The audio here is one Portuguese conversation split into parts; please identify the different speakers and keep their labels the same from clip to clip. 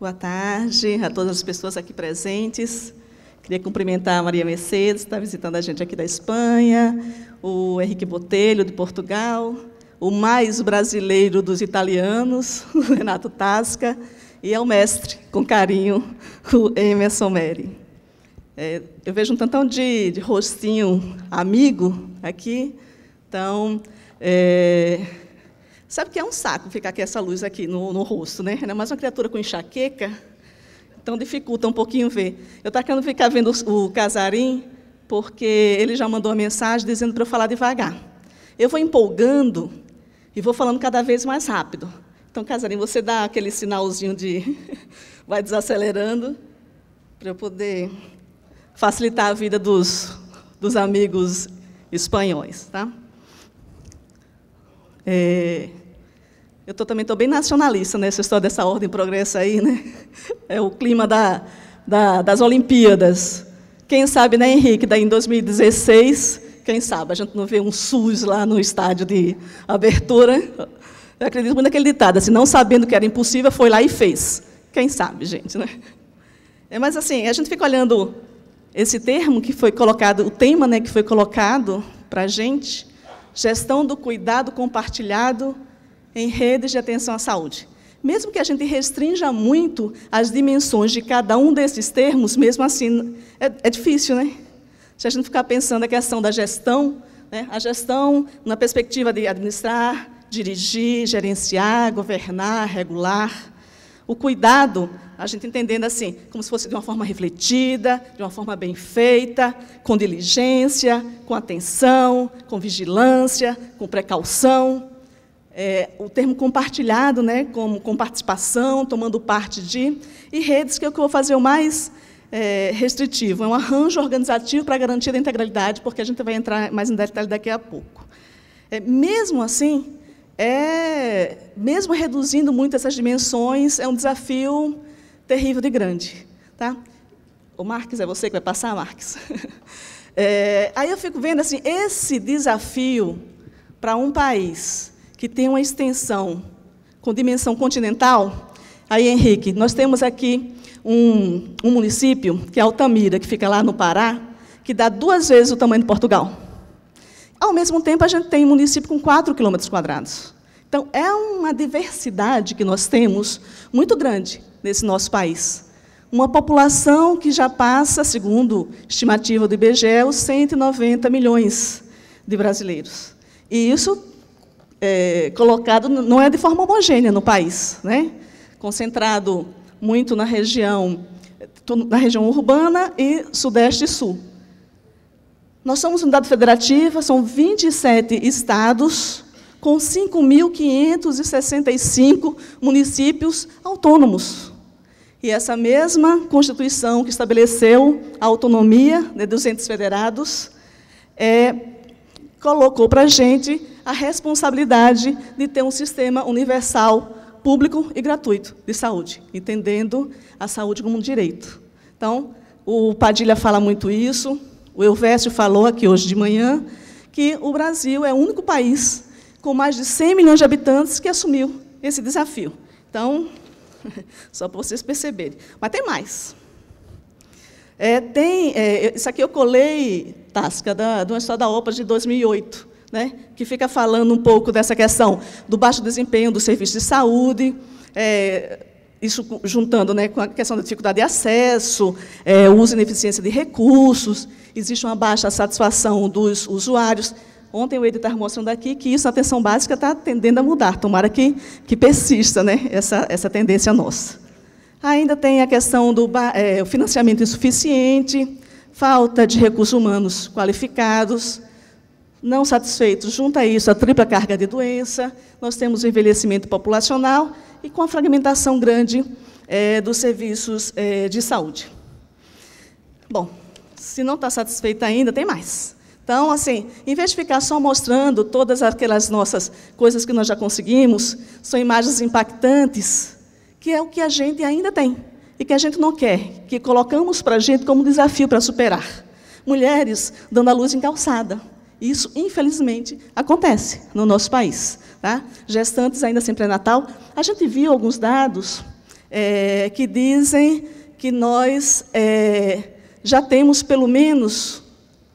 Speaker 1: Boa tarde a todas as pessoas aqui presentes. Queria cumprimentar a Maria Mercedes, que está visitando a gente aqui da Espanha, o Henrique Botelho, de Portugal, o mais brasileiro dos italianos, o Renato Tasca, e ao mestre, com carinho, o Emerson Meri. Eu vejo um tantão de rostinho amigo aqui, então, sabe que é um saco ficar com essa luz aqui no rosto, né? Ainda mais uma criatura com enxaqueca, então dificulta um pouquinho ver. Eu estava querendo ficar vendo o Casarim, porque ele já mandou uma mensagem dizendo para eu falar devagar. Eu vou empolgando e vou falando cada vez mais rápido. Então, Casarim, você dá aquele sinalzinho de vai desacelerando, para eu poder facilitar a vida dos amigos espanhóis, tá? Eu também estou bem nacionalista nessa história dessa ordem e progresso aí, né? É o clima das Olimpíadas. Quem sabe, né, Henrique, daí em 2016, quem sabe, a gente não vê um SUS lá no estádio de abertura. Eu acredito muito naquele ditado, assim, não sabendo que era impossível, foi lá e fez. Quem sabe, gente, né? Mas, assim, a gente fica olhando esse termo que foi colocado, o tema, né, que foi colocado para a gente, gestão do cuidado compartilhado em redes de atenção à saúde. Mesmo que a gente restrinja muito as dimensões de cada um desses termos, mesmo assim, é difícil, né? Se a gente ficar pensando a questão da gestão, né, a gestão na perspectiva de administrar, dirigir, gerenciar, governar, regular. O cuidado, a gente entendendo assim, como se fosse de uma forma refletida, de uma forma bem feita, com diligência, com atenção, com vigilância, com precaução. O termo compartilhado, né, com participação, tomando parte de, e redes, que é o que eu vou fazer o mais restritivo, é um arranjo organizativo para garantir a integralidade, porque a gente vai entrar mais em detalhe daqui a pouco. Mesmo assim, mesmo reduzindo muito essas dimensões, é um desafio terrível de grande. Tá? O Marques, é você que vai passar, Marques? Aí eu fico vendo assim, esse desafio para um país que tem uma extensão com dimensão continental. Aí, Henrique, nós temos aqui um município, que é Altamira, que fica lá no Pará, que dá 2 vezes o tamanho de Portugal. Ao mesmo tempo, a gente tem um município com 4 km². Então, é uma diversidade que nós temos muito grande nesse nosso país. Uma população que já passa, segundo estimativa do IBGE, os 190 milhões de brasileiros. E isso colocado não é de forma homogênea no país, né? Concentrado muito na região urbana e sudeste e sul. Nós somos unidade federativa, são 27 estados, com 5.565 municípios autônomos. E essa mesma Constituição que estabeleceu a autonomia dos entes federados colocou para a gente a responsabilidade de ter um sistema universal, público e gratuito de saúde, entendendo a saúde como um direito. Então, o Padilha fala muito isso, o Elvésio falou aqui hoje de manhã, que o Brasil é o único país com mais de 100 milhões de habitantes que assumiu esse desafio. Então, só para vocês perceberem. Mas tem mais. Isso aqui eu colei, Tasca, de uma história da OPA de 2008, né, que fica falando um pouco dessa questão do baixo desempenho do serviço de saúde, isso juntando, né, com a questão da dificuldade de acesso, o uso e ineficiência de recursos, existe uma baixa satisfação dos usuários. Ontem o Ed estava mostrando aqui que isso, a atenção básica, está tendendo a mudar, tomara que persista, né, essa tendência nossa. Ainda tem a questão do financiamento insuficiente, falta de recursos humanos qualificados, não satisfeitos, junto a isso, a tripla carga de doença, nós temos o envelhecimento populacional e com a fragmentação grande dos serviços de saúde. Bom, se não está satisfeita ainda, tem mais. Então, assim, em vez de ficar só mostrando todas aquelas nossas coisas que nós já conseguimos, são imagens impactantes, que é o que a gente ainda tem, e que a gente não quer, que colocamos para a gente como desafio para superar. Mulheres dando à luz em calçada. Isso, infelizmente, acontece no nosso país. Tá? Gestantes ainda sem pré-natal. A gente viu alguns dados que dizem que nós já temos pelo menos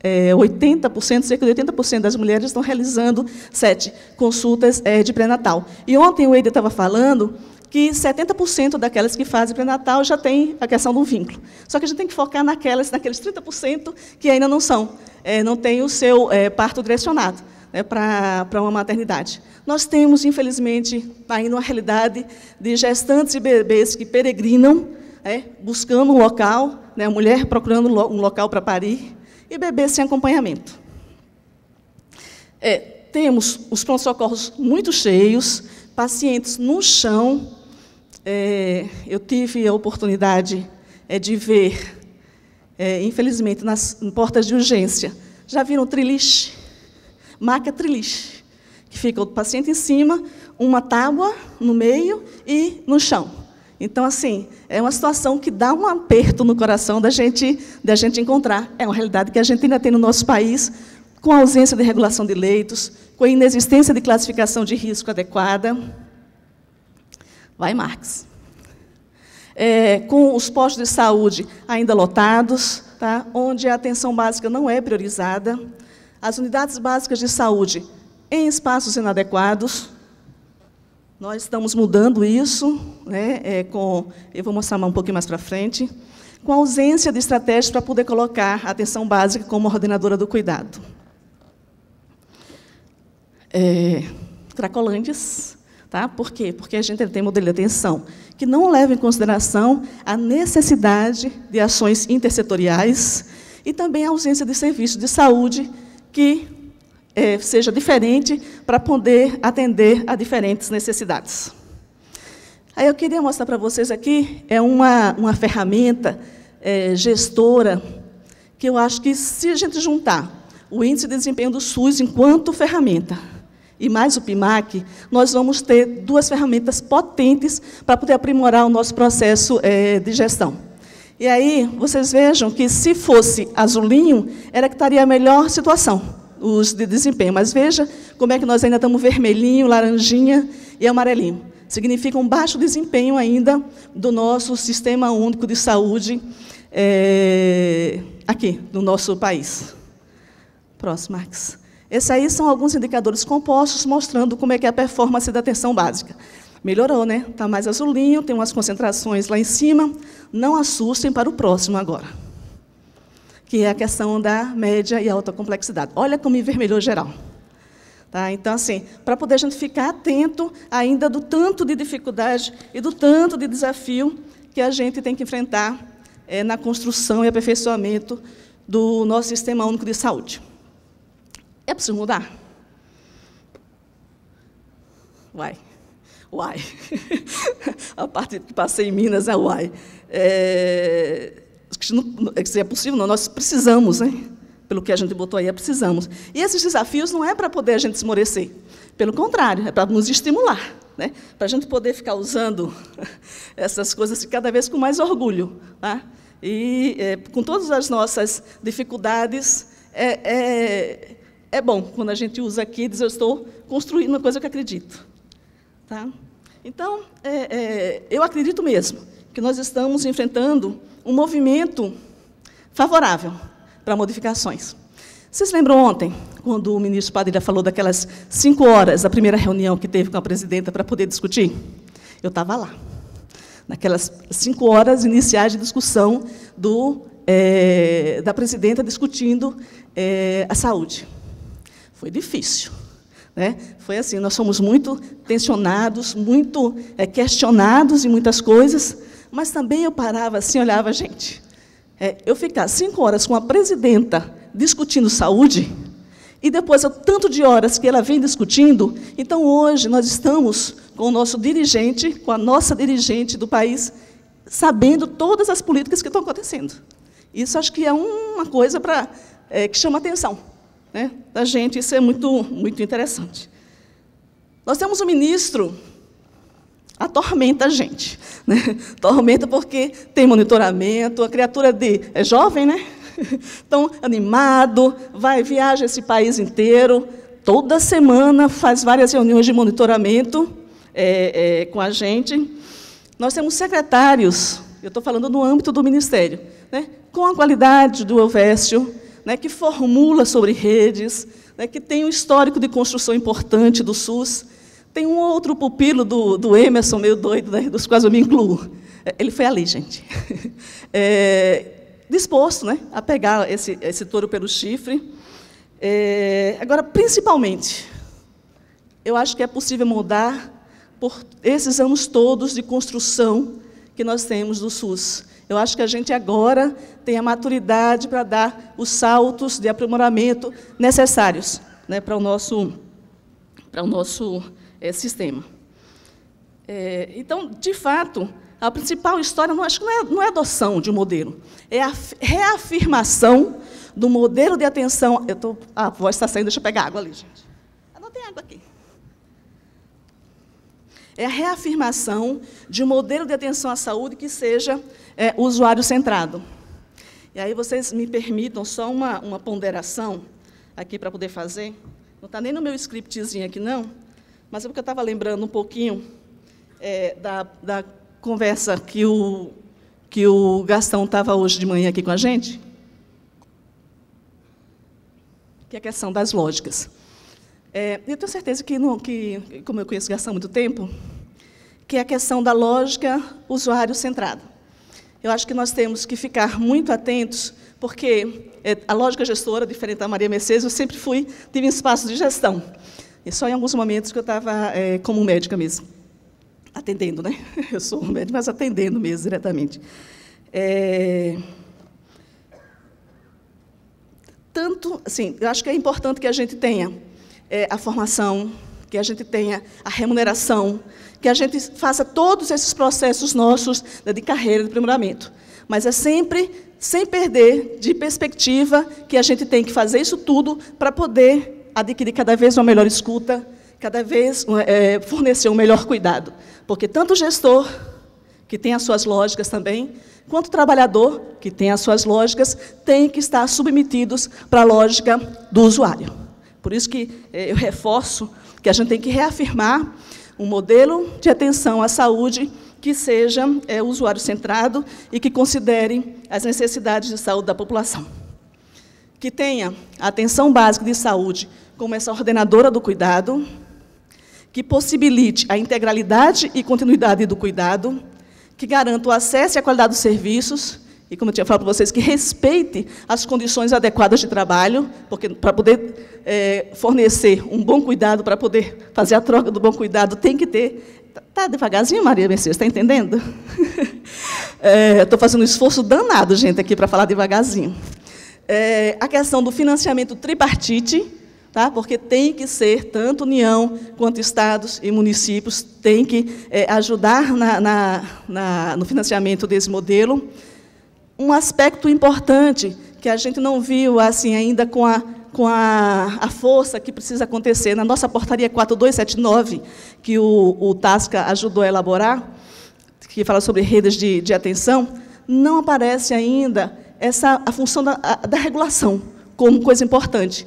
Speaker 1: 80%, cerca de 80% das mulheres estão realizando 7 consultas de pré-natal. E ontem o Eider estava falando que 70% daquelas que fazem pré-natal já tem a questão do vínculo. Só que a gente tem que focar naqueles 30% que ainda não são, não têm o seu parto direcionado, né, para uma maternidade. Nós temos, infelizmente, ainda uma realidade de gestantes e bebês que peregrinam, buscando um local, né, a mulher procurando um local para parir, e bebês sem acompanhamento. Temos os pronto-socorros muito cheios, pacientes no chão. Eu tive a oportunidade de ver, infelizmente, nas portas de urgência, já viram triliche? Maca triliche, que fica o paciente em cima, uma tábua no meio e no chão. Então, assim, é uma situação que dá um aperto no coração da gente encontrar. É uma realidade que a gente ainda tem no nosso país, com a ausência de regulação de leitos, com a inexistência de classificação de risco adequada. Vai, Marx. Com os postos de saúde ainda lotados, tá? Onde a atenção básica não é priorizada, as unidades básicas de saúde em espaços inadequados. Nós estamos mudando isso, né, eu vou mostrar um pouquinho mais para frente, com a ausência de estratégias para poder colocar a atenção básica como ordenadora do cuidado. Cracolândias, tá? Por quê? Porque a gente tem modelo de atenção que não leva em consideração a necessidade de ações intersetoriais e também a ausência de serviços de saúde que seja diferente para poder atender a diferentes necessidades. Aí eu queria mostrar para vocês aqui, uma ferramenta gestora, que eu acho que, se a gente juntar o índice de desempenho do SUS enquanto ferramenta, e mais o PIMAC, nós vamos ter 2 ferramentas potentes para poder aprimorar o nosso processo de gestão. E aí, vocês vejam que, se fosse azulinho, era que estaria a melhor situação, os de desempenho. Mas veja como é que nós ainda estamos vermelhinho, laranjinha e amarelinho. Significa um baixo desempenho ainda do nosso Sistema Único de Saúde aqui, no nosso país. Próximo, Marx. Esses aí são alguns indicadores compostos mostrando como é que é a performance da atenção básica. Melhorou, né? Está mais azulinho, tem umas concentrações lá em cima. Não assustem para o próximo agora, que é a questão da média e alta complexidade. Olha como envermelhou geral. Tá? Então, assim, para poder a gente ficar atento ainda do tanto de dificuldade e do tanto de desafio que a gente tem que enfrentar na construção e aperfeiçoamento do nosso Sistema Único de Saúde. É preciso mudar? Uai. A parte que passei em Minas é uai. Se é possível, não, nós precisamos, né? Pelo que a gente botou aí, precisamos. E esses desafios não é para poder a gente esmorecer. Pelo contrário, é para nos estimular, né? Para a gente poder ficar usando essas coisas cada vez com mais orgulho. Tá? E, com todas as nossas dificuldades, é bom quando a gente usa aqui e diz, eu estou construindo uma coisa que acredito. Tá? Então, eu acredito mesmo que nós estamos enfrentando um movimento favorável para modificações. Vocês lembram ontem, quando o ministro Padilha falou daquelas 5 horas, a primeira reunião que teve com a presidenta para poder discutir? Eu estava lá, naquelas 5 horas iniciais de discussão da presidenta discutindo a saúde. Foi difícil. Né? Foi assim, nós fomos muito tensionados, muito questionados em muitas coisas, mas também eu parava assim, olhava, gente, eu ficar 5 horas com a presidenta discutindo saúde, e depois o tanto de horas que ela vem discutindo, então hoje nós estamos com o nosso dirigente, com a nossa dirigente do país, sabendo todas as políticas que estão acontecendo. Isso acho que é uma coisa que chama atenção, né, da gente, isso é muito, muito interessante. Nós temos um ministro, atormenta a gente, né? Atormenta porque tem monitoramento, a criatura é jovem, né? Então, animado, viaja esse país inteiro, toda semana faz várias reuniões de monitoramento com a gente, Nós temos secretários, eu estou falando no âmbito do Ministério, né, com a qualidade do Elvésio, né, que formula sobre redes, né, que tem um histórico de construção importante do SUS. Tem um outro pupilo do Emerson, meio doido, né, dos quais eu me incluo. Ele foi ali, gente. Disposto, né, a pegar esse touro pelo chifre. Agora, principalmente, eu acho que é possível mudar por esses anos todos de construção que nós temos do SUS. Eu acho que a gente agora tem a maturidade para dar os saltos de aprimoramento necessários, né, para o nosso sistema. Então, de fato, a principal história, não é adoção de um modelo, é a reafirmação do modelo de atenção. A voz está saindo, deixa eu pegar água ali, gente. Não tem água aqui. É a reafirmação de um modelo de atenção à saúde que seja usuário-centrado. E aí vocês me permitam só uma ponderação aqui para poder fazer. Não está nem no meu scriptzinho aqui, não, mas é porque eu estava lembrando um pouquinho da conversa que o Gastão estava hoje de manhã aqui com a gente, que é a questão das lógicas. Eu tenho certeza que, como eu conheço o Gastão há muito tempo, que é a questão da lógica usuário-centrada. Eu acho que nós temos que ficar muito atentos, porque a lógica gestora, diferente da Maria Mercedes, eu sempre tive um espaço de gestão. E só em alguns momentos que eu estava como médica mesmo, atendendo, né? Eu sou médica, mas atendendo mesmo, diretamente. Tanto, assim, eu acho que é importante que a gente tenha a formação, que a gente tenha a remuneração, que a gente faça todos esses processos nossos de carreira, de aprimoramento. Mas é sempre sem perder de perspectiva que a gente tem que fazer isso tudo para poder adquirir cada vez uma melhor escuta, cada vez fornecer um melhor cuidado. Porque tanto o gestor, que tem as suas lógicas também, quanto o trabalhador, que tem as suas lógicas, tem que estar submetidos para a lógica do usuário. Por isso que eu reforço que a gente tem que reafirmar um modelo de atenção à saúde que seja usuário-centrado e que considere as necessidades de saúde da população. Que tenha a atenção básica de saúde como essa ordenadora do cuidado, que possibilite a integralidade e continuidade do cuidado, que garanta o acesso e a qualidade dos serviços, e, como eu tinha falado para vocês, que respeite as condições adequadas de trabalho, porque para poder fornecer um bom cuidado, para poder fazer a troca do bom cuidado, tem que ter... Está devagarzinho, Maria Mercedes, está entendendo? Estou fazendo um esforço danado, gente, aqui para falar devagarzinho. A questão do financiamento tripartite, tá? Porque tem que ser, tanto União quanto Estados e municípios, tem que ajudar no financiamento desse modelo. Um aspecto importante que a gente não viu assim ainda com a força que precisa acontecer na nossa portaria 4279, que o Tasca ajudou a elaborar, que fala sobre redes de atenção, não aparece ainda a função da regulação como coisa importante.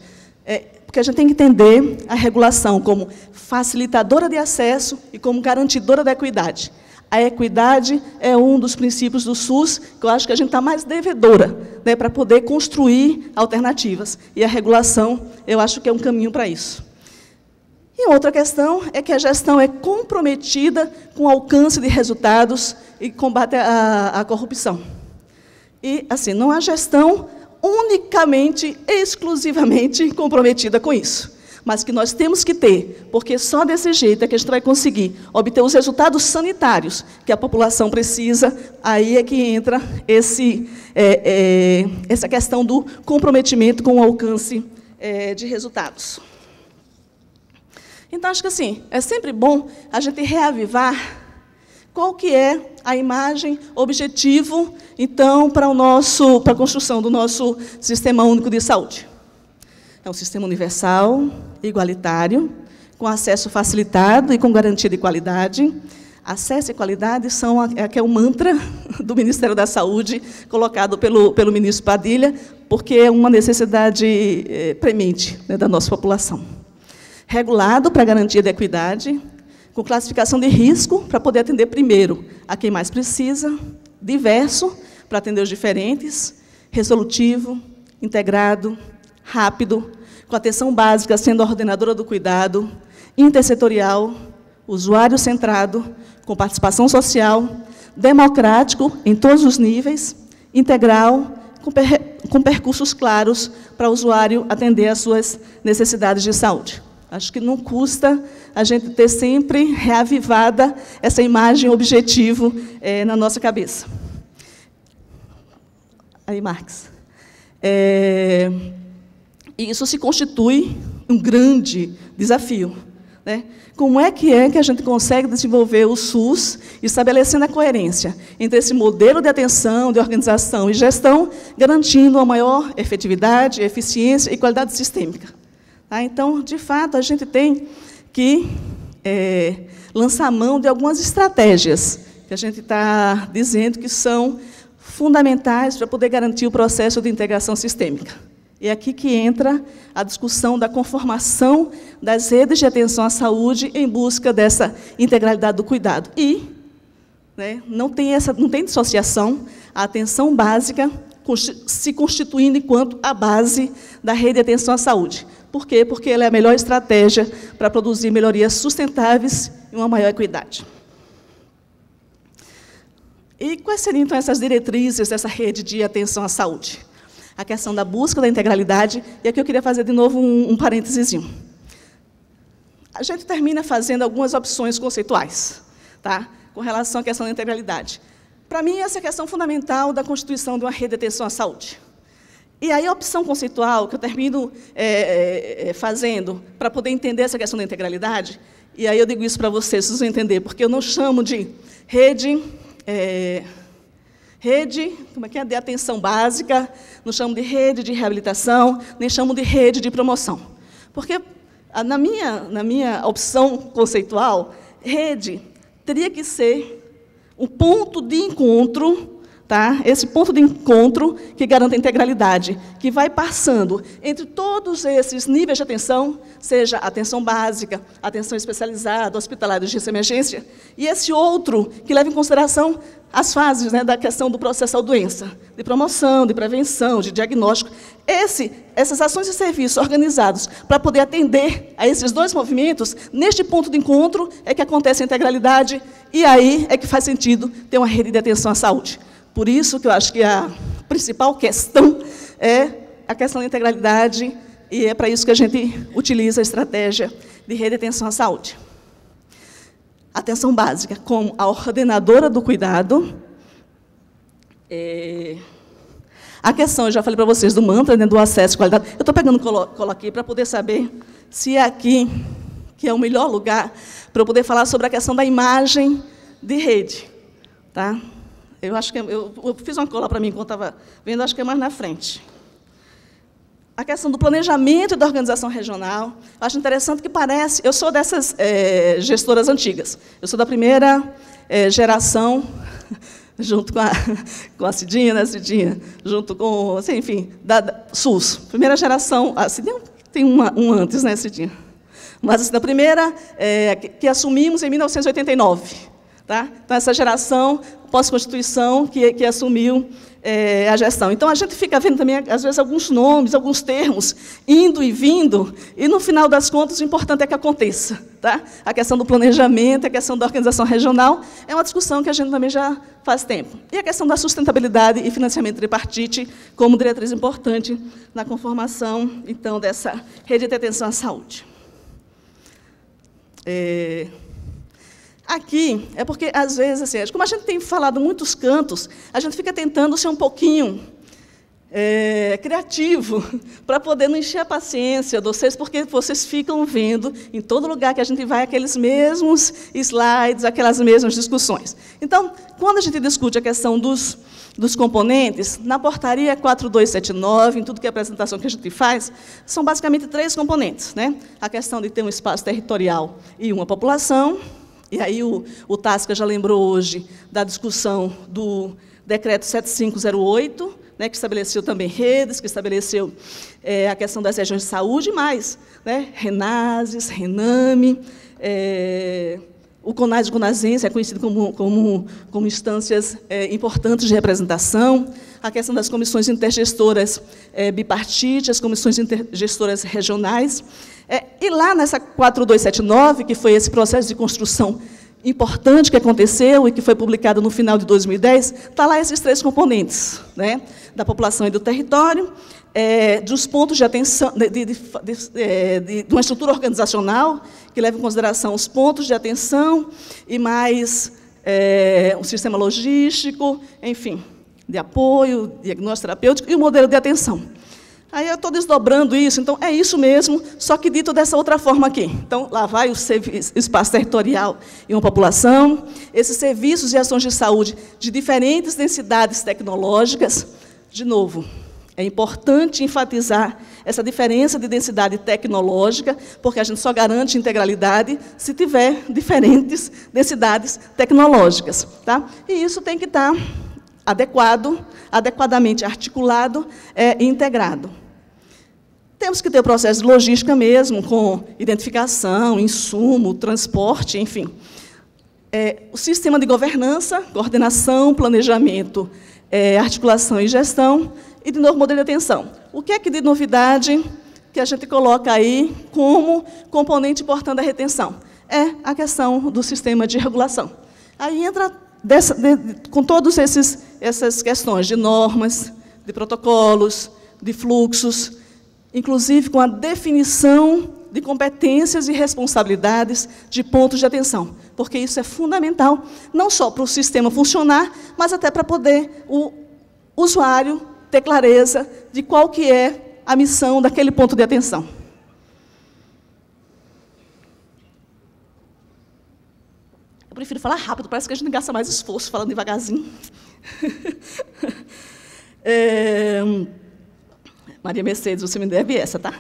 Speaker 1: Porque a gente tem que entender a regulação como facilitadora de acesso e como garantidora da equidade. A equidade é um dos princípios do SUS, que eu acho que a gente está mais devedora, né, para poder construir alternativas. E a regulação, eu acho que é um caminho para isso. E outra questão é que a gestão é comprometida com o alcance de resultados e combate à corrupção. E, assim, não há gestão unicamente, exclusivamente comprometida com isso, mas que nós temos que ter, porque só desse jeito é que a gente vai conseguir obter os resultados sanitários que a população precisa. Aí é que entra essa questão do comprometimento com o alcance de resultados. Então, acho que assim, é sempre bom a gente reavivar qual que é a imagem, objetivo, então, para a construção do nosso Sistema Único de Saúde. É um sistema universal, igualitário, com acesso facilitado e com garantia de qualidade. Acesso e qualidade que é o mantra do Ministério da Saúde, colocado pelo ministro Padilha, porque é uma necessidade premente, né, da nossa população. Regulado para garantia de equidade, com classificação de risco, para poder atender primeiro a quem mais precisa, diverso, para atender os diferentes, resolutivo, integrado, rápido, com atenção básica, sendo a ordenadora do cuidado, intersetorial, usuário centrado, com participação social, democrático em todos os níveis, integral, com percursos claros para o usuário atender às suas necessidades de saúde. Acho que não custa a gente ter sempre reavivada essa imagem objetivo na nossa cabeça. Aí, Marx. E isso se constitui um grande desafio, né? Como é que a gente consegue desenvolver o SUS, estabelecendo a coerência entre esse modelo de atenção, de organização e gestão, garantindo a maior efetividade, eficiência e qualidade sistêmica? Tá? Então, de fato, a gente tem que lançar mão de algumas estratégias que a gente está dizendo que são fundamentais para poder garantir o processo de integração sistêmica. E é aqui que entra a discussão da conformação das redes de atenção à saúde em busca dessa integralidade do cuidado. E não tem dissociação, a atenção básica se constituindo enquanto a base da rede de atenção à saúde. Por quê? Porque ela é a melhor estratégia para produzir melhorias sustentáveis e uma maior equidade. E quais seriam, então, essas diretrizes dessa rede de atenção à saúde? A questão da busca da integralidade, e aqui eu queria fazer de novo um parênteses. A gente termina fazendo algumas opções conceituais, tá? Com relação à questão da integralidade. Para mim, essa é a questão fundamental da constituição de uma rede de atenção à saúde. E aí a opção conceitual que eu termino fazendo para poder entender essa questão da integralidade, e aí eu digo isso para vocês vão entender, porque eu não chamo de rede de atenção básica, não chamo de rede de reabilitação, nem chamo de rede de promoção. Porque, na minha opção conceitual, rede teria que ser um ponto de encontro, tá? Esse ponto de encontro que garanta a integralidade, que vai passando entre todos esses níveis de atenção, seja atenção básica, atenção especializada, hospitalar de urgência e emergência, e esse outro que leva em consideração as fases da questão do processo da doença, de promoção, de prevenção, de diagnóstico. Essas ações e serviços organizados para poder atender a esses dois movimentos, neste ponto de encontro é que acontece a integralidade, e aí é que faz sentido ter uma rede de atenção à saúde. Por isso que eu acho que a principal questão é a questão da integralidade, e é para isso que a gente utiliza a estratégia de rede de atenção à saúde. Atenção básica, como a ordenadora do cuidado. A questão, eu já falei para vocês, do mantra, do acesso e qualidade. Eu estou pegando colo aqui para poder saber se é aqui que é o melhor lugar para eu poder falar sobre a questão da imagem de rede. Tá? Eu acho que eu fiz uma cola para mim enquanto estava vendo, acho que é mais na frente. A questão do planejamento e da organização regional. Eu acho interessante que parece... Eu sou dessas gestoras antigas. Eu sou da primeira geração, junto com a Cidinha, né, Cidinha? Junto com, assim, enfim, da SUS. Primeira geração... A Cidinha tem um antes, né, Cidinha? Mas, assim, da primeira que assumimos em 1989. Tá? Então, essa geração pós-Constituição que assumiu a gestão. Então, a gente fica vendo também, às vezes, alguns nomes, alguns termos, indo e vindo, e, no final das contas, o importante é que aconteça. Tá? A questão do planejamento, a questão da organização regional, é uma discussão que a gente também já faz tempo. E a questão da sustentabilidade e financiamento tripartite, como diretriz importante na conformação, então, dessa rede de atenção à saúde. Aqui é porque, às vezes, assim, como a gente tem falado em muitos cantos, a gente fica tentando ser um pouquinho criativo para poder não encher a paciência de vocês, porque vocês ficam vendo, em todo lugar que a gente vai, aqueles mesmos slides, aquelas mesmas discussões. Então, quando a gente discute a questão dos componentes, na portaria 4279, em tudo que é a apresentação que a gente faz, são basicamente 3 componentes, né? A questão de ter um espaço territorial e uma população. E aí o Tasca já lembrou hoje da discussão do decreto 7508, né, que estabeleceu também redes, que estabeleceu a questão das regiões de saúde, mais, né, Renases, Rename, O CONAS e o CONASENS é conhecido como instâncias importantes de representação. A questão das comissões intergestoras bipartite, as comissões intergestoras regionais. E lá nessa 4279, que foi esse processo de construção importante que aconteceu e que foi publicado no final de 2010, está lá esses 3 componentes, né? Da população e do território, dos pontos de atenção, de uma estrutura organizacional que leva em consideração os pontos de atenção e mais um sistema logístico, enfim, de apoio, diagnóstico terapêutico e o modelo de atenção. Aí eu estou desdobrando isso, então é isso mesmo, só que dito dessa outra forma aqui. Então, lá vai o espaço territorial e uma população, esses serviços e ações de saúde de diferentes densidades tecnológicas. De novo, é importante enfatizar essa diferença de densidade tecnológica, porque a gente só garante integralidade se tiver diferentes densidades tecnológicas. Tá? E isso tem que estar adequadamente articulado e integrado. Temos que ter o processo de logística mesmo, com identificação, insumo, transporte, enfim. O sistema de governança, coordenação, planejamento, articulação e gestão, e, de novo, modelo de atenção. O que é que de novidade que a gente coloca aí como componente importante da retenção? É a questão do sistema de regulação. Aí entra com todas essas questões de normas, de protocolos, de fluxos, inclusive com a definição de competências e responsabilidades de pontos de atenção, porque isso é fundamental, não só para o sistema funcionar, mas até para poder o usuário ter clareza de qual que é a missão daquele ponto de atenção. Eu prefiro falar rápido, parece que a gente gasta mais esforço falando devagarzinho. Maria Mercedes, você me deve essa, tá?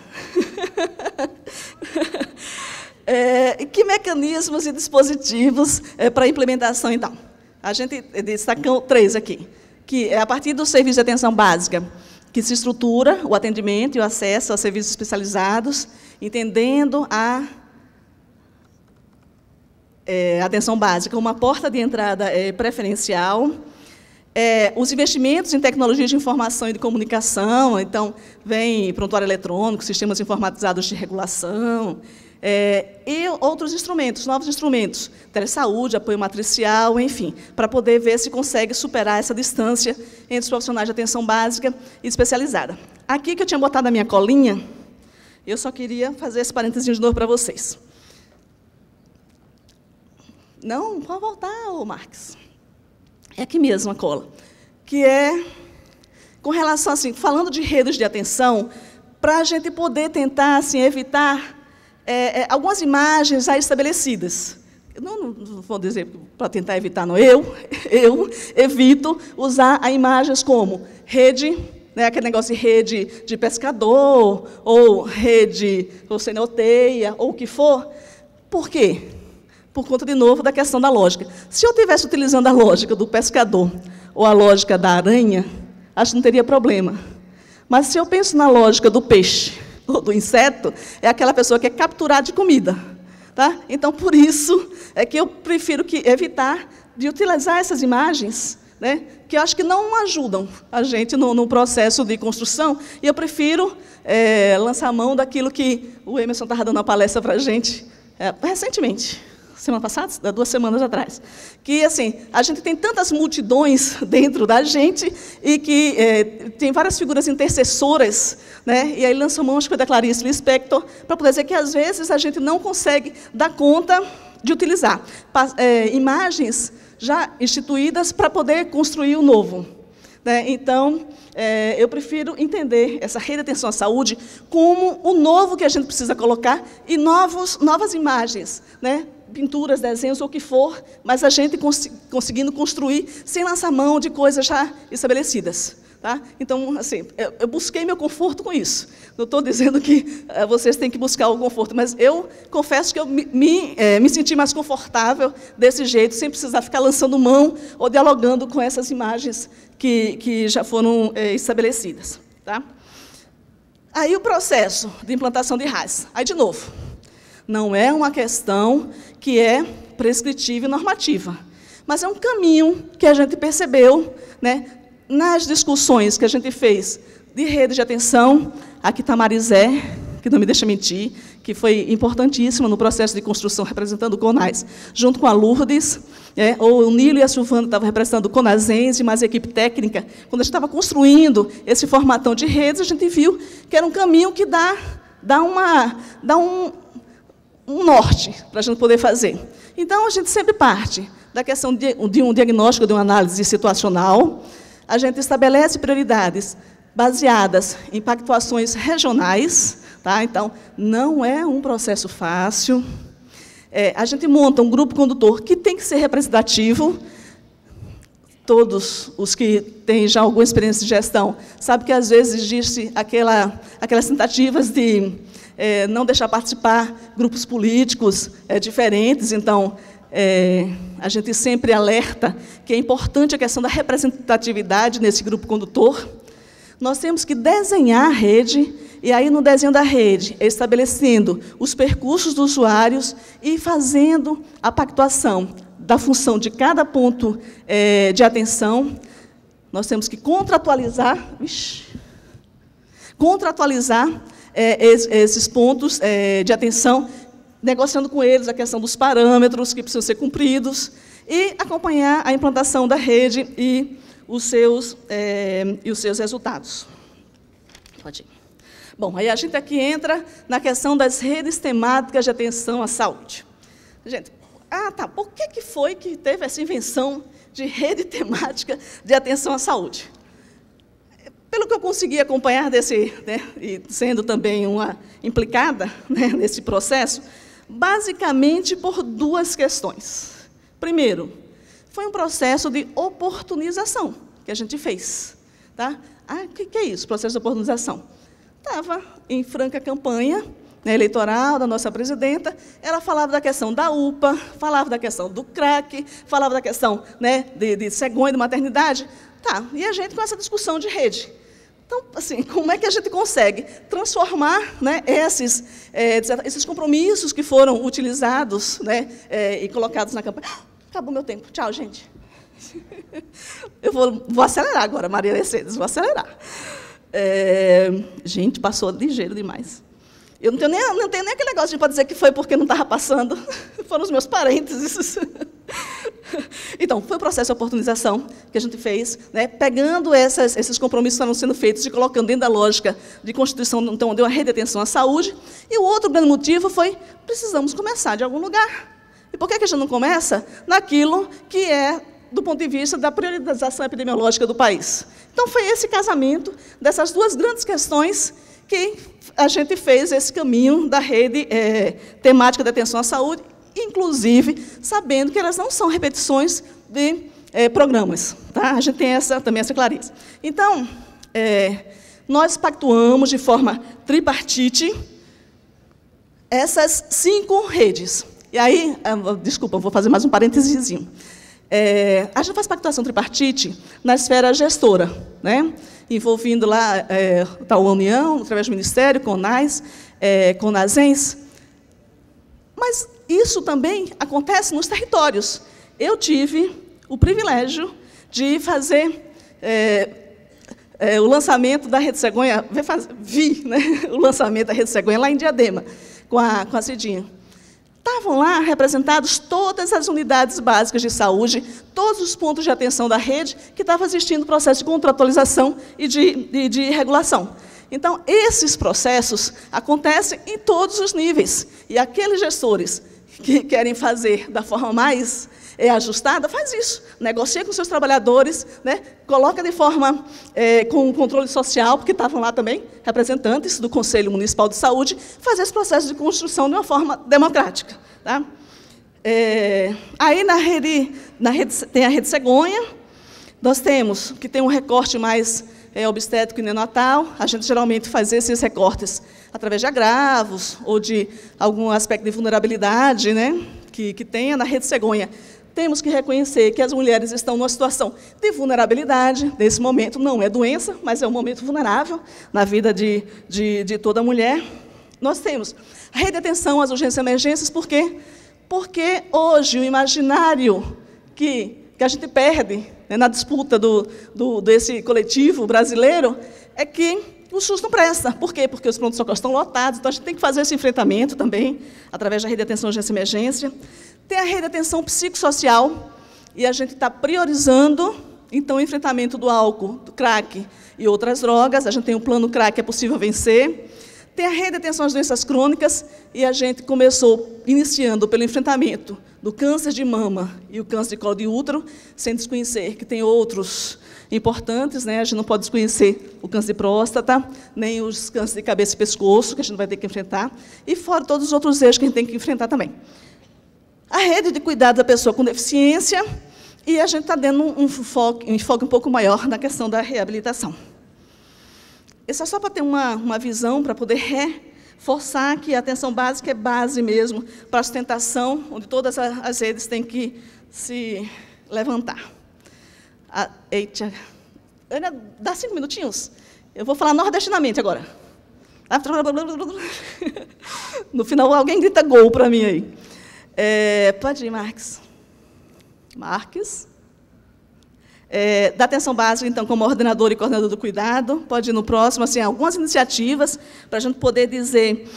Speaker 1: Que mecanismos e dispositivos para implementação, então? A gente destacou 3 aqui, que é a partir do serviço de atenção básica, que se estrutura o atendimento e o acesso a serviços especializados, entendendo a atenção básica, uma porta de entrada preferencial, os investimentos em tecnologias de informação e de comunicação, então, vem prontuário eletrônico, sistemas informatizados de regulação, e outros instrumentos, novos instrumentos, telesaúde, apoio matricial, enfim, para poder ver se consegue superar essa distância entre os profissionais de atenção básica e especializada. Aqui que eu tinha botado a minha colinha, eu só queria fazer esse parênteses de novo para vocês. Não, pode voltar, ô Marques. É aqui mesmo a cola. Que é com relação, assim, falando de redes de atenção, para a gente poder tentar, assim, evitar algumas imagens já estabelecidas. Não vou dizer para tentar evitar, não. Eu evito usar a imagens como rede, né, aquele negócio de rede de pescador, ou rede oceanoteia, ou o que for. Por quê? Por conta, de novo, da questão da lógica. Se eu estivesse utilizando a lógica do pescador ou a lógica da aranha, acho que não teria problema. Mas se eu penso na lógica do peixe ou do inseto, é aquela pessoa que é capturada de comida. Tá? Então, por isso, é que eu prefiro evitar de utilizar essas imagens, né, que eu acho que não ajudam a gente no processo de construção, e eu prefiro lançar a mão daquilo que o Emerson estava dando uma palestra para a gente recentemente. Semana passada? 2 semanas atrás. Que, assim, a gente tem tantas multidões dentro da gente e que tem várias figuras intercessoras, né? E aí lança mão, acho que foi da Clarice Lispector, para poder dizer que, às vezes, a gente não consegue dar conta de utilizar imagens já instituídas para poder construir o novo. Né? Então, eu prefiro entender essa rede de atenção à saúde como o novo que a gente precisa colocar e novas imagens, né? Pinturas, desenhos, ou o que for, mas a gente conseguindo construir sem lançar mão de coisas já estabelecidas. Tá? Então, assim, eu busquei meu conforto com isso. Não estou dizendo que vocês têm que buscar o conforto, mas eu confesso que eu me senti mais confortável desse jeito, sem precisar ficar lançando mão ou dialogando com essas imagens que já foram estabelecidas. Tá? Aí o processo de implantação de RAS. Aí, de novo, Não é uma questão que é prescritiva e normativa, mas é um caminho que a gente percebeu, né, nas discussões que a gente fez de rede de atenção. Aqui está a Marizé, que não me deixa mentir, que foi importantíssima no processo de construção, representando o CONAS, junto com a Lourdes, o Nilo e a Silvana estavam representando o CONASENSE, mais a equipe técnica. Quando a gente estava construindo esse formatão de redes, a gente viu que era um caminho que dá um norte para a gente poder fazer. Então, a gente sempre parte da questão de um diagnóstico, de uma análise situacional. A gente estabelece prioridades baseadas em pactuações regionais, tá? Então, não é um processo fácil. A gente monta um grupo condutor que tem que ser representativo. Todos os que têm já alguma experiência de gestão sabem que, às vezes, existe aquelas tentativas de não deixar participar grupos políticos diferentes. Então, a gente sempre alerta que é importante a questão da representatividade nesse grupo condutor. Nós temos que desenhar a rede, e aí, no desenho da rede, estabelecendo os percursos dos usuários e fazendo a pactuação da função de cada ponto de atenção. Nós temos que contratualizar esses pontos de atenção, negociando com eles a questão dos parâmetros que precisam ser cumpridos e acompanhar a implantação da rede e os seus resultados. Pode ir. Bom, aí a gente aqui entra na questão das redes temáticas de atenção à saúde. Gente, por que foi que teve essa invenção de rede temática de atenção à saúde? Pelo que eu consegui acompanhar e sendo também uma implicada, nesse processo, basicamente por duas questões. Primeiro, foi um processo de oportunização que a gente fez. Tá? O que é isso, processo de oportunização? Estava em franca campanha eleitoral da nossa presidenta, ela falava da questão da UPA, falava da questão do crack, falava da questão de cegonha, de maternidade. Tá, e a gente com essa discussão de rede. Então, assim, como é que a gente consegue transformar esses compromissos que foram utilizados e colocados na campanha? Acabou meu tempo. Tchau, gente. Eu vou acelerar agora, Maria Mercedes, vou acelerar. Gente, passou ligeiro demais. Eu não tenho nem aquele negócio para dizer que foi porque não estava passando. Foram os meus parênteses. Então, foi o processo de oportunização que a gente fez, pegando esses compromissos que estavam sendo feitos e colocando dentro da lógica de constituição, então, de uma rede de atenção à saúde. E o outro grande motivo foi, precisamos começar de algum lugar. E por que a gente não começa naquilo que é do ponto de vista da priorização epidemiológica do país? Então, foi esse casamento dessas duas grandes questões que a gente fez esse caminho da rede temática de atenção à saúde, inclusive sabendo que elas não são repetições de programas. Tá? A gente tem também essa clareza. Então, nós pactuamos de forma tripartite essas 5 redes. E aí, desculpa, vou fazer mais um parênteses. A gente faz pactuação tripartite na esfera gestora, envolvendo lá a União, através do Ministério, CONAS, CONASENS. Mas isso também acontece nos territórios. Eu tive o privilégio de fazer o lançamento da Rede Cegonha, vi o lançamento da Rede Cegonha lá em Diadema, com a Cidinha. Estavam lá representados todas as unidades básicas de saúde, todos os pontos de atenção da rede, que estavam existindo processo de contratualização e de regulação. Então, esses processos acontecem em todos os níveis. E aqueles gestores que querem fazer da forma mais ajustada, faz isso. Negocia com seus trabalhadores, coloca de forma com controle social, porque estavam lá também representantes do Conselho Municipal de Saúde, fazer esse processo de construção de uma forma democrática. Tá? Aí, na rede tem a Rede Cegonha, nós temos que tem um recorte mais obstétrico e neonatal. A gente geralmente faz esses recortes através de agravos ou de algum aspecto de vulnerabilidade que tenha. Na Rede Cegonha, temos que reconhecer que as mulheres estão numa situação de vulnerabilidade. Nesse momento, não é doença, mas é um momento vulnerável na vida de toda mulher. nós temos a rede de atenção às urgências e emergências, por quê? Porque hoje o imaginário que a gente perde, né, na disputa desse coletivo brasileiro é que o SUS não presta. Por quê? Porque os prontos-socorros estão lotados, então a gente tem que fazer esse enfrentamento também, através da rede de atenção à urgência e emergência. Tem a rede de atenção psicossocial, e a gente está priorizando, então, o enfrentamento do álcool, do crack e outras drogas. A gente tem um plano crack que é possível vencer. Tem a rede de atenção às doenças crônicas, e a gente começou iniciando pelo enfrentamento do câncer de mama e o câncer de colo de útero, sem desconhecer que tem outros importantes, né? A gente não pode desconhecer o câncer de próstata, nem os cânceres de cabeça e pescoço, que a gente vai ter que enfrentar, e fora todos os outros eixos que a gente tem que enfrentar também. A rede de cuidado da pessoa com deficiência, e a gente está dando um enfoque um pouco maior na questão da reabilitação. Isso é só para ter uma visão, para poder reforçar que a atenção básica é base mesmo para a sustentação, onde todas as redes têm que se levantar. Eita, Ana, dá 5 minutinhos? Eu vou falar nordestinamente agora. No final, alguém grita gol para mim aí. Pode ir, Marques. Da atenção básica, então, como ordenador e coordenador do cuidado, pode ir no próximo, assim, algumas iniciativas para a gente poder dizer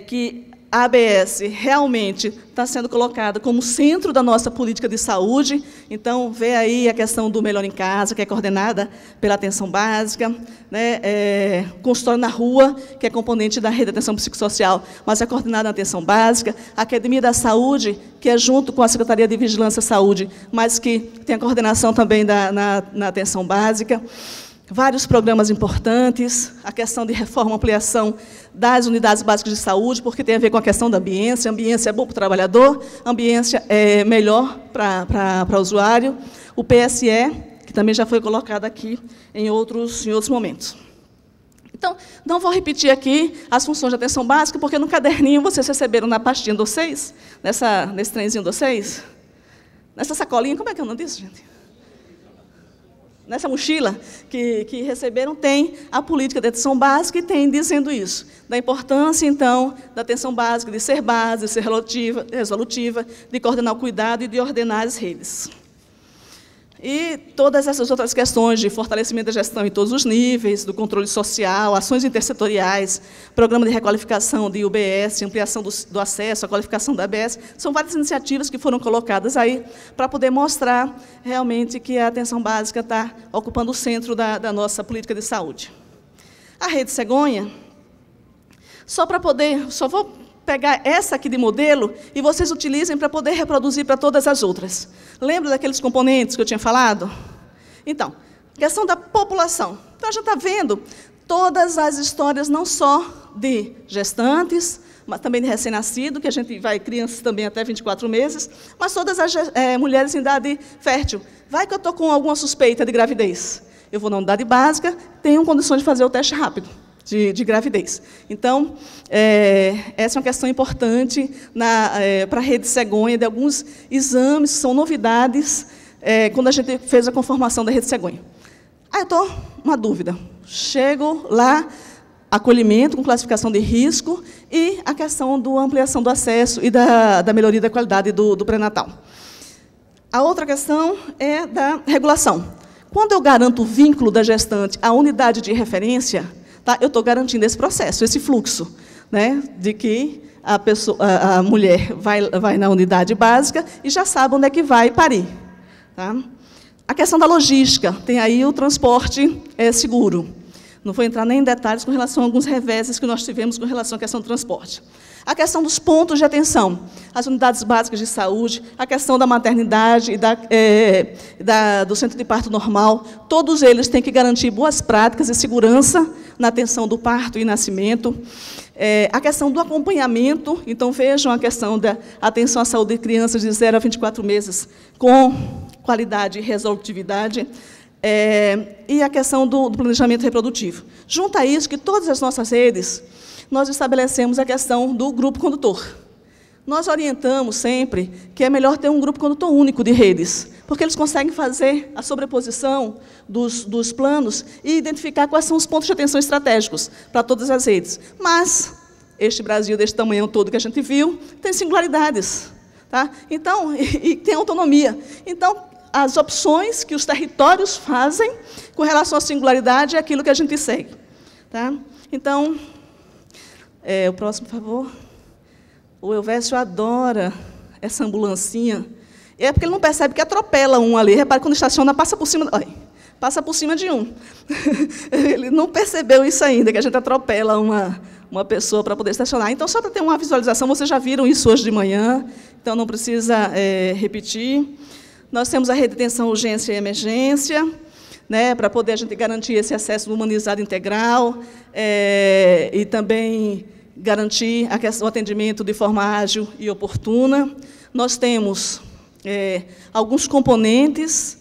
Speaker 1: que a ABS realmente está sendo colocada como centro da nossa política de saúde. Então, vê aí a questão do Melhor em Casa, que é coordenada pela atenção básica, né? Consultório na Rua, que é componente da rede de atenção psicossocial, mas é coordenada na atenção básica. A Academia da Saúde, que é junto com a Secretaria de Vigilância à Saúde, mas que tem a coordenação também na atenção básica. Vários programas importantes, a questão de reforma, ampliação das unidades básicas de saúde, porque tem a ver com a questão da ambiência. A ambiência é bom para o trabalhador, a ambiência é melhor para o usuário. O PSE, que também já foi colocado aqui em outros momentos. Então, não vou repetir aqui as funções de atenção básica, porque no caderninho vocês receberam na pastinha de vocês, nesse trenzinho de vocês, nessa sacolinha, como é que é o nome disso, gente? Nessa mochila que receberam, tem a política de atenção básica e tem dizendo isso, da importância, então, da atenção básica, de ser base, de ser resolutiva, de coordenar o cuidado e de ordenar as redes. E todas essas outras questões de fortalecimento da gestão em todos os níveis, do controle social, ações intersetoriais, programa de requalificação de UBS, ampliação do acesso à qualificação da ABS, são várias iniciativas que foram colocadas aí para poder mostrar realmente que a atenção básica está ocupando o centro da nossa política de saúde. A Rede Cegonha, só vou pegar essa aqui de modelo e vocês utilizem para poder reproduzir para todas as outras. Lembra daqueles componentes que eu tinha falado? Então, questão da população. Então, a gente está vendo todas as histórias, não só de gestantes, mas também de recém-nascido, que a gente vai, crianças também até 24 meses, mas todas as mulheres em idade fértil. Vai que eu estou com alguma suspeita de gravidez. Eu vou na unidade básica, tenho condições de fazer o teste rápido de gravidez. Então, essa é uma questão importante para a Rede Cegonha, de alguns exames que são novidades quando a gente fez a conformação da Rede Cegonha. Eu estou uma dúvida. Chego lá, acolhimento com classificação de risco e a questão da ampliação do acesso e da melhoria da qualidade do pré-natal. A outra questão é da regulação. Quando eu garanto o vínculo da gestante à unidade de referência, tá, eu estou garantindo esse processo, esse fluxo, né, de que a mulher vai na unidade básica e já sabe onde é que vai parir. Tá? A questão da logística, tem aí o transporte seguro. Não vou entrar nem em detalhes com relação a alguns reveses que nós tivemos com relação à questão do transporte. A questão dos pontos de atenção, as unidades básicas de saúde, a questão da maternidade e do centro de parto normal, todos eles têm que garantir boas práticas e segurança na atenção do parto e nascimento. A questão do acompanhamento, então vejam a questão da atenção à saúde de crianças de 0 a 24 meses com qualidade e resolutividade. E a questão do planejamento reprodutivo. Junto a isso, que todas as nossas redes, nós estabelecemos a questão do grupo condutor. Nós orientamos sempre que é melhor ter um grupo condutor único de redes, porque eles conseguem fazer a sobreposição dos planos e identificar quais são os pontos de atenção estratégicos para todas as redes. Mas este Brasil deste tamanho todo que a gente viu, tem singularidades. Tá? Então, e tem autonomia. Então, as opções que os territórios fazem com relação à singularidade é aquilo que a gente segue. Tá? Então, o próximo, por favor. O Elvésio adora essa ambulancinha. É porque ele não percebe que atropela um ali. Repare, quando estaciona, passa por cima... Olha, passa por cima de um. Ele não percebeu isso ainda, que a gente atropela uma pessoa para poder estacionar. Então, só para ter uma visualização, vocês já viram isso hoje de manhã, então não precisa repetir. Nós temos a rede de atenção, urgência e emergência, né, para poder a gente garantir esse acesso humanizado integral e também garantir o atendimento de forma ágil e oportuna. Nós temos alguns componentes,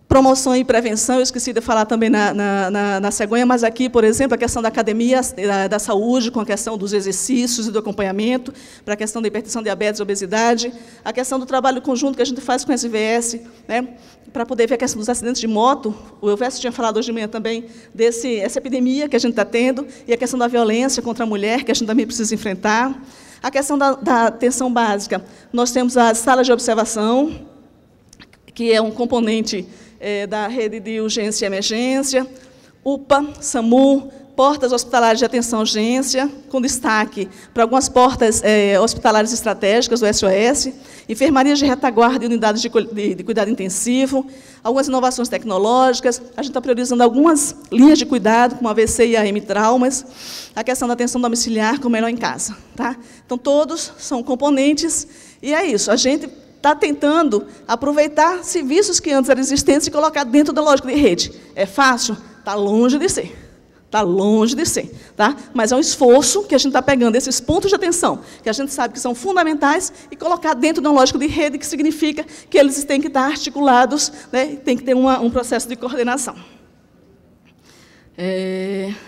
Speaker 1: promoção e prevenção, eu esqueci de falar também na cegonha, mas aqui, por exemplo, a questão da academia, da saúde, com a questão dos exercícios e do acompanhamento, para a questão da hipertensão, diabetes, obesidade, a questão do trabalho conjunto que a gente faz com a SVS, né, para poder ver a questão dos acidentes de moto. O Elvésio tinha falado hoje de manhã também dessa epidemia que a gente está tendo, e a questão da violência contra a mulher, que a gente também precisa enfrentar. A questão da atenção básica, nós temos as salas de observação, que é um componente da rede de urgência e emergência, UPA, SAMU, portas hospitalares de atenção à urgência, com destaque para algumas portas hospitalares estratégicas do SOS, enfermarias de retaguarda e unidades de cuidado intensivo, algumas inovações tecnológicas, a gente está priorizando algumas linhas de cuidado, como AVC e AM traumas, a questão da atenção domiciliar, como melhor em casa. Tá? Então, todos são componentes, e é isso, a gente está tentando aproveitar serviços que antes eram existentes e colocar dentro da lógica de rede. É fácil? Está longe de ser. Está longe de ser. Tá? Mas é um esforço que a gente está pegando esses pontos de atenção, que a gente sabe que são fundamentais, e colocar dentro de uma lógica de rede, que significa que eles têm que estar articulados, né? Tem que ter um processo de coordenação.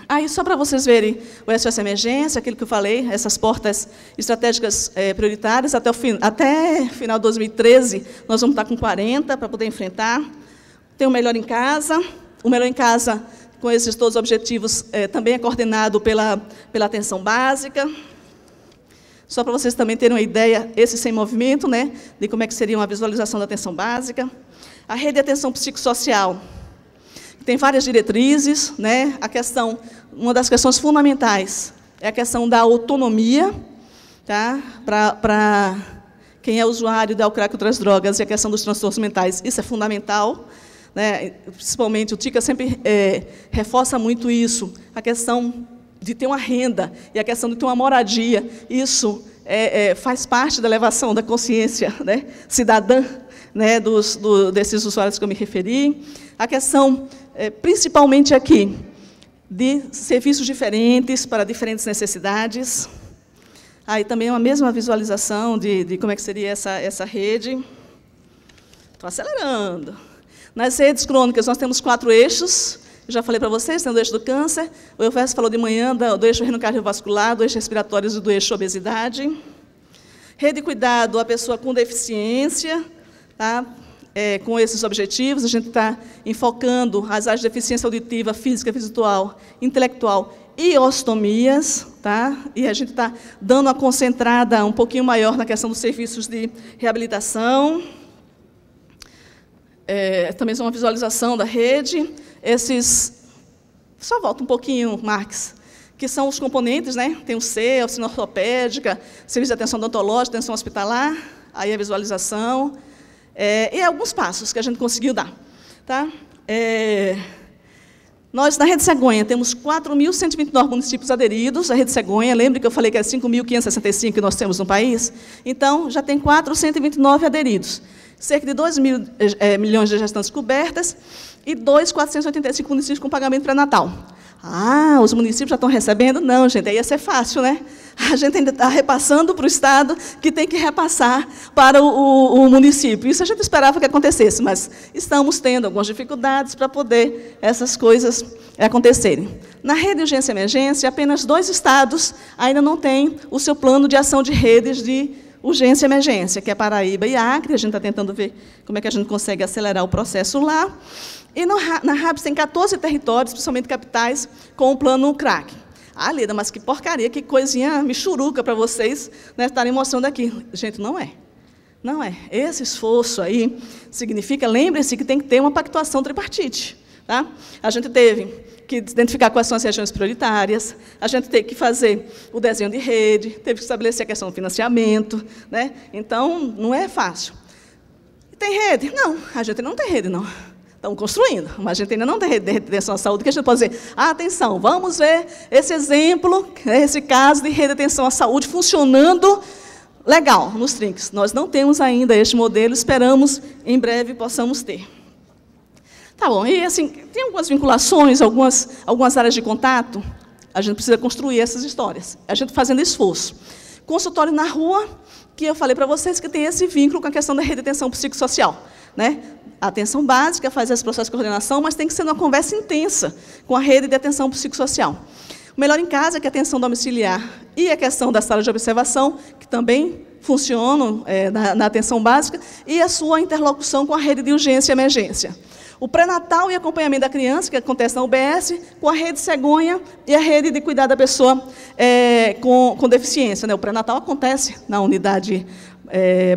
Speaker 1: Aí, só para vocês verem o SOS Emergência, aquilo que eu falei, essas portas estratégicas prioritárias, até final de 2013, nós vamos estar com 40 para poder enfrentar. Tem o Melhor em Casa. O Melhor em Casa, com esses todos os objetivos, também é coordenado pela atenção básica. Só para vocês também terem uma ideia, esse sem movimento, né, de como é que seria uma visualização da atenção básica. A rede de atenção psicossocial tem várias diretrizes, né? Uma das questões fundamentais é a questão da autonomia, tá? Para quem é usuário da crack e outras drogas, e a questão dos transtornos mentais, isso é fundamental, né? Principalmente o TICA sempre reforça muito isso, a questão de ter uma renda e a questão de ter uma moradia. Isso faz parte da elevação da consciência, né, cidadã, né, desses usuários que eu me referi. A questão, principalmente aqui, de serviços diferentes para diferentes necessidades. Aí também é uma mesma visualização de como é que seria essa rede. Estou acelerando. Nas redes crônicas, nós temos 4 eixos. Eu já falei para vocês, tem o eixo do câncer, o Elvésio falou de manhã do eixo renal-cardiovascular, do eixo respiratório e do eixo obesidade. Rede de cuidado à pessoa com deficiência, tá? Com esses objetivos, a gente está enfocando as áreas de deficiência auditiva, física, visual, intelectual e ostomias, tá? E a gente está dando uma concentrada um pouquinho maior na questão dos serviços de reabilitação. Também são uma visualização da rede. Só volta um pouquinho, Marx, que são os componentes, né? Tem o C, a oficina ortopédica, serviço de atenção odontológica, atenção hospitalar, aí a visualização, e alguns passos que a gente conseguiu dar. Tá? Nós, na Rede Cegonha, temos 4.129 municípios aderidos à Rede Cegonha. Lembre que eu falei que é 5.565 que nós temos no país? Então, já tem 429 aderidos. Cerca de 2 milhões de gestantes cobertas e 2.485 municípios com pagamento pré-natal. Ah, os municípios já estão recebendo? Não, gente, aí ia ser fácil, né? A gente ainda está repassando para o Estado, que tem que repassar para o município. Isso a gente esperava que acontecesse, mas estamos tendo algumas dificuldades para poder essas coisas acontecerem. Na rede de urgência e emergência, apenas 2 estados ainda não têm o seu plano de ação de redes de urgência e emergência, que é Paraíba e Acre. A gente está tentando ver como é que a gente consegue acelerar o processo lá. E na RAPS tem 14 territórios, principalmente capitais, com o plano CRAC. Ah, Leda, mas que porcaria, que coisinha michuruca para vocês, né, estarem mostrando aqui. Gente, não é. Não é. Esse esforço aí significa, lembrem-se que tem que ter uma pactuação tripartite. Tá? A gente teve que identificar quais são as regiões prioritárias, a gente teve que fazer o desenho de rede, teve que estabelecer a questão do financiamento. Né? Então, não é fácil. Tem rede? Não, a gente não tem rede, não. Estamos construindo, mas a gente ainda não tem rede de atenção à saúde, que a gente pode dizer, atenção, vamos ver esse exemplo, esse caso de rede de atenção à saúde funcionando legal nos trinques. Nós não temos ainda este modelo, esperamos em breve possamos ter. Tá bom, e assim, tem algumas vinculações, algumas áreas de contato, a gente precisa construir essas histórias, a gente fazendo esforço. Consultório na rua, que eu falei para vocês que tem esse vínculo com a questão da rede de atenção psicossocial. Né? A atenção básica faz esse processo de coordenação, mas tem que ser uma conversa intensa com a rede de atenção psicossocial. O Melhor em Casa, que é a atenção domiciliar, e a questão da sala de observação, que também funcionam na atenção básica, e a sua interlocução com a rede de urgência e emergência. O pré-natal e acompanhamento da criança, que acontece na UBS, com a rede cegonha e a rede de cuidar da pessoa com deficiência. Né? O pré-natal acontece na unidade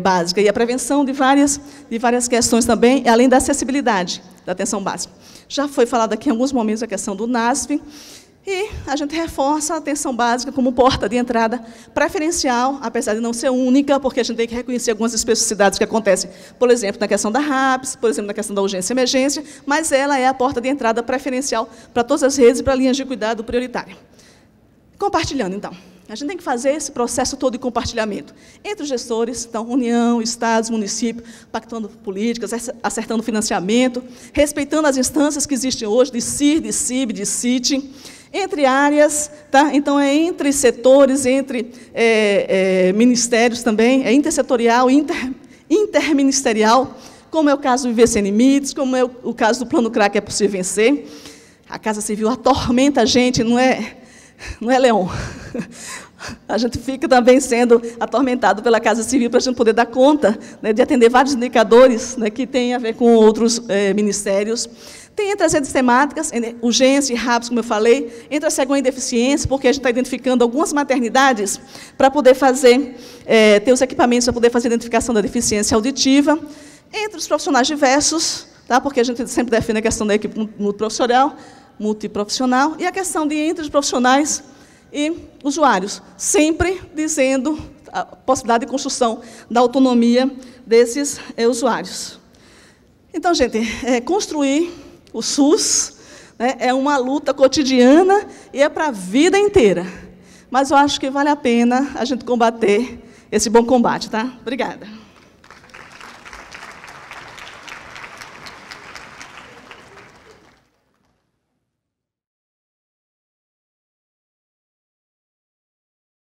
Speaker 1: básica, e a prevenção de várias questões também, além da acessibilidade da atenção básica. Já foi falado aqui em alguns momentos a questão do NASF, e a gente reforça a atenção básica como porta de entrada preferencial, apesar de não ser única, porque a gente tem que reconhecer algumas especificidades que acontecem, por exemplo, na questão da RAPS, por exemplo, na questão da urgência e emergência, mas ela é a porta de entrada preferencial para todas as redes e para linhas de cuidado prioritária. Compartilhando, então. A gente tem que fazer esse processo todo de compartilhamento entre os gestores, então, União, Estados, municípios, pactuando políticas, acertando financiamento, respeitando as instâncias que existem hoje, de CIR, de CIB, de CIT, entre áreas, tá? Então, é entre setores, entre ministérios também, é intersetorial, interministerial, como é o caso do Viver Sem Limites, como é o caso do Plano CRA, que é possível vencer. A Casa Civil atormenta a gente, não é Leon. A gente fica também sendo atormentado pela Casa Civil para a gente poder dar conta, né, de atender vários indicadores, né, que têm a ver com outros ministérios. Tem entre as redes temáticas, urgência e RAPS, como eu falei, entre a cegonha e deficiência, porque a gente está identificando algumas maternidades para poder fazer, ter os equipamentos para poder fazer a identificação da deficiência auditiva, entre os profissionais diversos, tá, porque a gente sempre defende a questão da equipe multiprofissional, e a questão de entre os profissionais e usuários, sempre dizendo a possibilidade de construção da autonomia desses usuários. Então, gente, construir o SUS, né, é uma luta cotidiana e é para a vida inteira. Mas eu acho que vale a pena a gente combater esse bom combate. Tá? Obrigada.